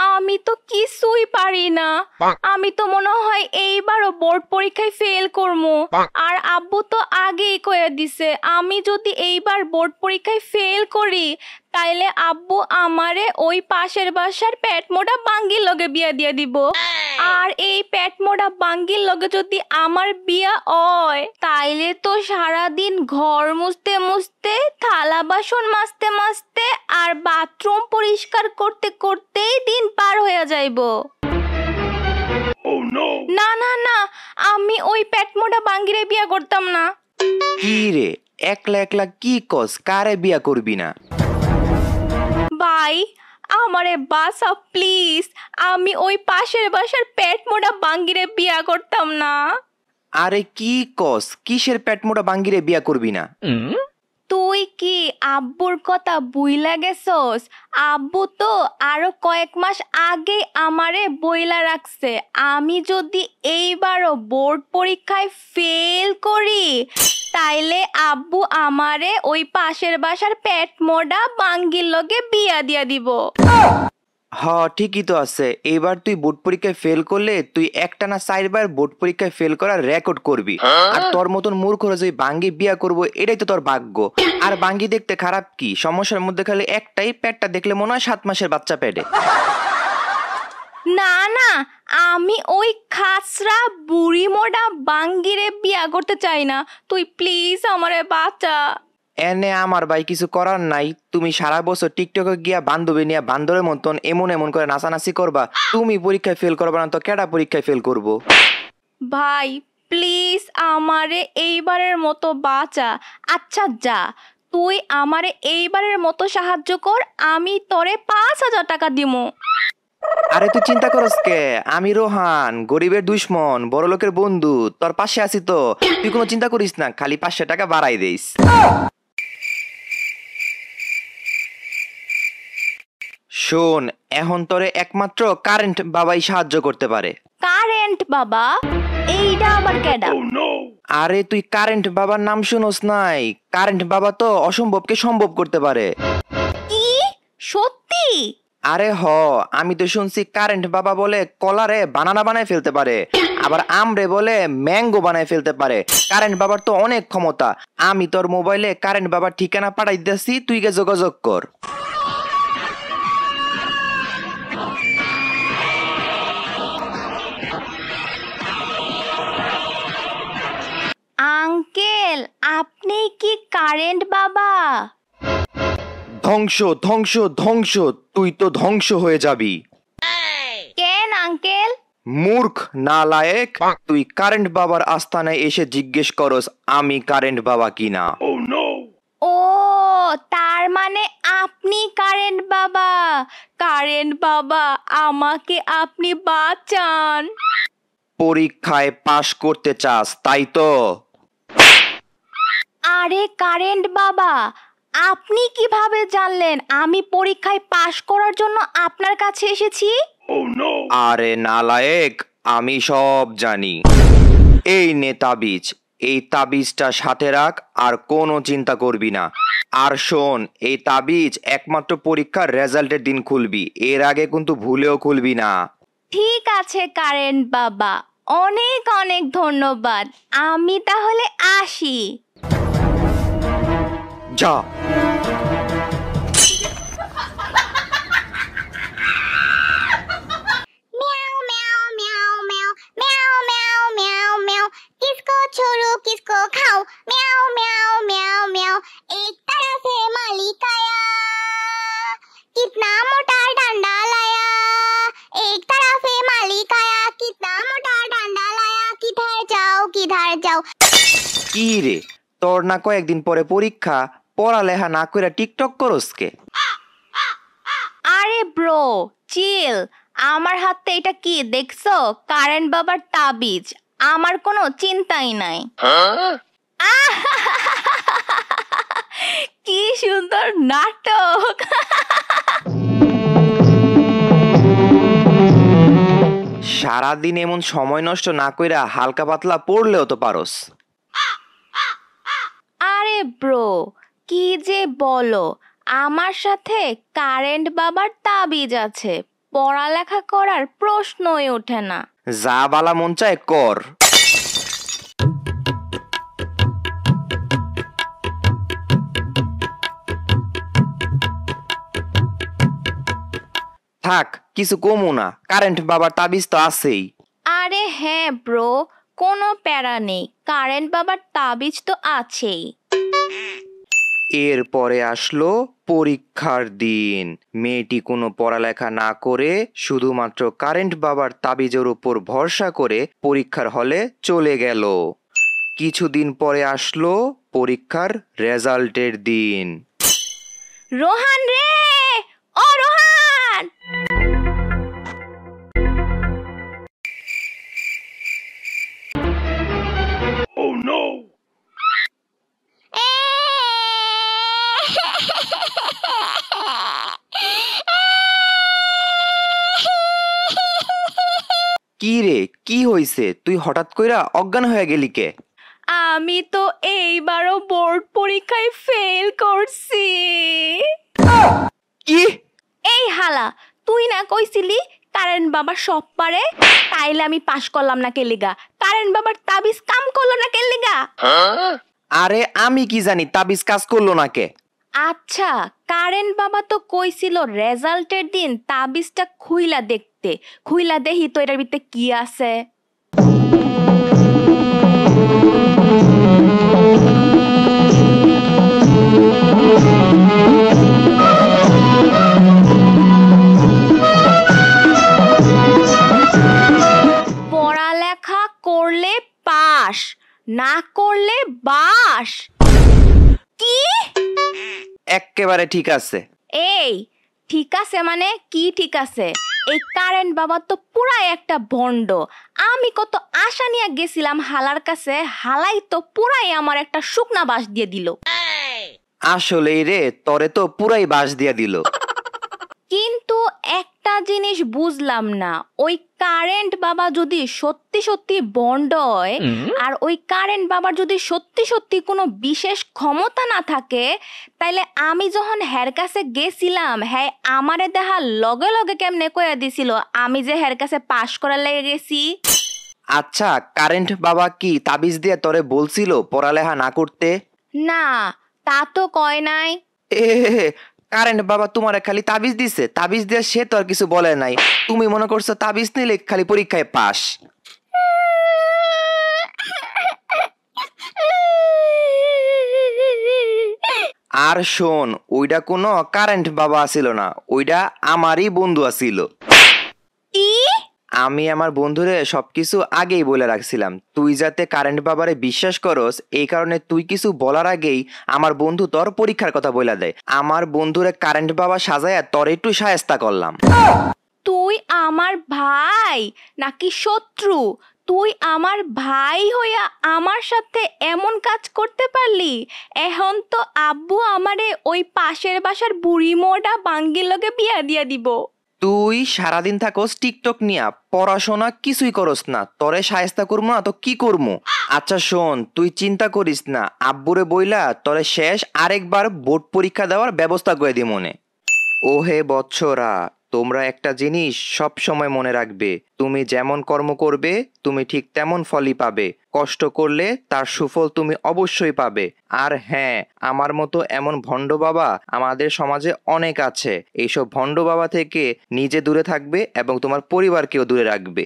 আমি তো কিছুই পারি না। আমি তো মনে হয় এইবারও বোর্ড পরীক্ষায় ফেল করবো। আর আব্বু তো আগেই কয়ে দিছে আমি যদি এইবার বোর্ড পরীক্ষায় ফেল করি তাইলে আব্বু আমারে ওই পাশের বাসার পেট মোটা বাঙ্গির লগে বিয়া দিয়ে দিব। আর এই পেট মোটা বাঙ্গির লগে যদি আমার বিয়া হয় তাইলে তো সারাদিন ঘর মুছতে মুছতে, থালা বাসন মাজতে মাজতে আর বাথরুম পরিষ্কার করতে করতেই দিন পার হয়ে যাইব। না না না, আমি ওই পেট মোটা বাঙ্গিরে বিয়া করতাম না। কি রে, একলা একলা কি কস? কারে বিয়া করবি না? ভাই আমারে বাসা প্লিজ, আমি ওই পাশের বাসার পেট মোটা বাঙ্গিরে বিয়া করতাম না। আরে কি কস? কিসের পেট মোটা বাঙ্গিরে বিয়া করবি না? তুই কি আব্বুর কথা বুইলা গেছস? আব্বু তো আরো কয়েক মাস আগে আমারে বইলা রাখছে আমি যদি এইবারও বোর্ড পরীক্ষায় ফেল করি তাইলে আব্বু আমারে ওই পাশের বাসার পেট মোটা বাঙ্গির লগে বিয়া দিয়া দিব। হ ঠিকই তো আছে। এবার তুই বোর্ড পরীক্ষায় ফেল করলে তুই একটানা 4 বার বোর্ড পরীক্ষায় ফেল করার রেকর্ড করবি। আর তোর মতন মূর্খরা যে বাঙ্গি বিয়া করবো এটাই তো তোর ভাগ্য। আর বাঙ্গি দেখতে খারাপ কি? সমস্যার মধ্যে খালি একটাই, পেটটা দেখলে মনে হয় 7 মাসের বাচ্চা পেটে। না না, আমি ওই খাসরা বুড়ি মোটা বাঙ্গিরে বিয়া করতে চাই না। তুই প্লিজ আমারে বাঁচা। এনে আমার ভাই কিছু করার নাই। তুমি সারা বছর টিকটকে গিয়া বান্ধবী নিয়ে বান্দরের মতন এমন এমন করে নাচানাচি করবা। তুমি পরীক্ষায় ফেল করবা না তো কেডা পরীক্ষায় ফেল করবো? ভাই প্লিজ আমারে এইবারের মতো বাঁচা। আচ্ছা যা, তুই আমারে এইবারের মতো সাহায্য কর, আমি তোরে 5,000 টাকা দিমু। আরে তুই চিন্তা করস কে? আমি রোহান, গরিবের দুশ্মন, বড় লোকের বন্ধু, তোর পাশে আছি তো। তুই কোনো চিন্তা করিস না, খালি 500 টাকা বাড়াই দিস। শোন, এখন তোরে একমাত্র কারেন্ট বাবাই সাহায্য করতে পারে। কারেন্ট বাবা? এইটা আবার কেডা? আরে তুই কারেন্ট বাবার নাম শুনোস নাই? কারেন্ট বাবা তো অসম্ভবকে সম্ভব করতে পারে। কি সত্যি? আরে হ, আমি তো শুনছি কারেন্ট বাবা বলে কলারে বানানা বানায় ফেলতে পারে, আবার আমরে বলে ম্যাঙ্গো বানায় ফেলতে পারে। কারেন্ট বাবার তো অনেক ক্ষমতা। আমি তোর মোবাইলে কারেন্ট বাবার ঠিকানা পাঠাই দিতেছি, তুই গে যোগাযোগ কর। আঙ্কেল আপনি কি কারেন্ট বাবা? ধ্বংস ধ্বংস ধ্বংস, তুই তো ধ্বংস হয়ে যাবি। কেন আঙ্কেল? মূর্খ নালায়েক, তুই কারেন্ট বাবার আস্তানায় এসে জিজ্ঞেস করস আমি কারেন্ট বাবা কিনা। ও তার মানে আপনি কারেন্ট বাবা। কারেন্ট বাবা আমাকে আপনি বাঁচান। পরীক্ষায় পাশ করতে চাস তাই তো? আরে কারেন্ট বাবা, আপনি কিভাবে জানলেন আমি পরীক্ষায় পাশ করার জন্য আপনার কাছে এসেছি? আরে নালায়েক, আমি সব জানি। এই নে তাবিজ, এই তাবিজটা সাথে রাখ আর কোনো চিন্তা করবি না। আর শোন, এই তাবিজ একমাত্র পরীক্ষার রেজাল্টের দিন খুলবি, এর আগে কিন্তু ভুলেও খুলবি না। ঠিক আছে কারেন্ট বাবা, অনেক অনেক ধন্যবাদ। আমি তাহলে আসি। যা। म्याऊ म्याऊ म्याऊ म्याऊ म्याऊ म्याऊ म्याऊ म्याऊ, किसको छोड़ू किसको खाऊं? म्याऊ म्याऊ म्याऊ म्याऊ, एक तरफ है मालिकाया, कितना मोटा डंडा लाया। एक तरफ है मालिकाया, कितना मोटा डंडा लाया। किधर जाओ किधर जाओ। কি রে, তোর না কয়েকদিন পরে পরীক্ষা, পড়ালেখা না কইরা টিকটক করস কে? আরে ব্রো চিল, আমার হাতে এটা কি দেখছো? কারেন্ট বাবার তাবিজ। আমার কোনো চিন্তাই নাই। কি সুন্দর নাটক। সারাদিন এমন সময় নষ্ট না কইরা হালকা পাতলা পড়লেও তো পারস। আরে ব্রো কি যে বলো, আমার সাথে কারেন্ট বাবার তাবিজ আছে, পড়ালেখা করার প্রশ্নই ওঠে না। যা বালা মন চায় কর। থাক, কিছু কমু না, কারেন্ট বাবার তাবিজ তো আছেই। আরে হ্যাঁ ব্রো, কোনো প্যারা নেই, কারেন্ট বাবার তাবিজ তো আছেই। এরপরে আসলো পরীক্ষার দিন। মেয়েটি কোনো পড়ালেখা না করে শুধুমাত্র কারেন্ট বাবার তাবিজের উপর ভরসা করে পরীক্ষার হলে চলে গেল। কিছুদিন পরে আসলো পরীক্ষার রেজাল্টের দিন। রোহান রে, ও রোহান! কি রে, কি হইছে? তুই হঠাৎ কইরা অজ্ঞান হয়ে গেলি কে? আমি তো এইবারও বোর্ড পরীক্ষায় ফেল করছি। কি? এই হালা, তুই না কইছিলি কারেন্ট বাবা সব পারে, তাইলে আমি পাশ করলাম না কেলিগা? কারেন্ট বাবার তাবিজ কাম করলো না কেলিগা? আরে আমি কি জানি তাবিজ কাজ করলো না কে? আচ্ছা, কারেন্ট বাবা তো কইছিল রেজাল্টের দিন তাবিজটা খুইলা দেখতে। খুইলা দেখি তো এটার ভিতরে কি আছে। পড়ালেখা করলে পাস, না করলে বাস। কি? এক্কেবারে ঠিক আছে। এই ঠিক আছে মানে কি ঠিক আছে? এই কারেন্ট বাবা তো পুরাই একটা ভণ্ড। আমি কত আশা নিয়ে গেছিলাম হালার কাছে, হালাই তো পুরাই আমার একটা শুকনা বাস দিয়ে দিল। আসলেই রে, তরে তো পুরাই বাস দিয়া দিল। কিন্তু একটা জিনিস বুঝলাম না, ওই কারেন্ট বাবা যদি সত্যি সত্যি বন্ড হয়, আর ওই কারেন্ট বাবার যদি সত্যি সত্যি কোনো বিশেষ ক্ষমতা না থাকে, তাইলে আমি যখন হের কাছে গেছিলাম, হ্যাঁ আমারে দেখা লগে লগে কেমনে কইয়া দিছিল আমি যে হের কাছে পাশ করার লেগে গেছি। আচ্ছা, কারেন্ট বাবা কি তাবিজ দিয়ে তরে বলছিল পড়ালেখা না করতে? না, তা তো কয় নাই। এ কারেন্ট বাবা তোমারে খালি তাবিজ দিছে, তাবিজ দিয়ে সে তো আর কিছু বলে নাই। তুমি মনে করছো তাবিজ নিলে খালি পরীক্ষায় পাস। আর শোন, ওইটা কোনো কারেন্ট বাবা ছিল না, ওইটা আমারই বন্ধু আছিল। কি? আমি আমার বন্ধুরে সবকিছু আগেই বলে রাখছিলাম, তুই যাতে কারেন্ট বাবারে বিশ্বাস করস, এই কারণে তুই কিছু বলার আগেই আমার বন্ধু তোর পরীক্ষার কথা বলে দেয়। আমার বন্ধুরে কারেন্ট বাবা সাজায়া তোর একটু শায়েস্তা করলাম। তুই আমার ভাই নাকি শত্রু? তুই আমার ভাই হইয়া আমার সাথে এমন কাজ করতে পারলি? এখন তো আব্বু আমারে ওই পাশের বাসার বুড়ি মোটা বাঙ্গির লগে বিয়া দিয়া দিব। তুই সারাদিন থাকস টিকটক নিয়া, পড়াশোনা কিছুই করস না, তরে শায়েস্তা করবো না তো কি করবো? আচ্ছা শোন, তুই চিন্তা করিস না, আব্বুরে বইলা তরে শেষ আরেকবার বোর্ড পরীক্ষা দেওয়ার ব্যবস্থা করে দি মনে। ওহে বৎসরা, তোমরা একটা জিনিস সব সময় মনে রাখবে, তুমি যেমন কর্ম করবে তুমি ঠিক তেমন ফলই পাবে। কষ্ট করলে তার সুফল তুমি অবশ্যই পাবে। আর হ্যাঁ, আমার মতো এমন ভণ্ড বাবা আমাদের সমাজে অনেক আছে। এইসব ভণ্ড বাবা থেকে নিজে দূরে থাকবে এবং তোমার পরিবারকেও দূরে রাখবে।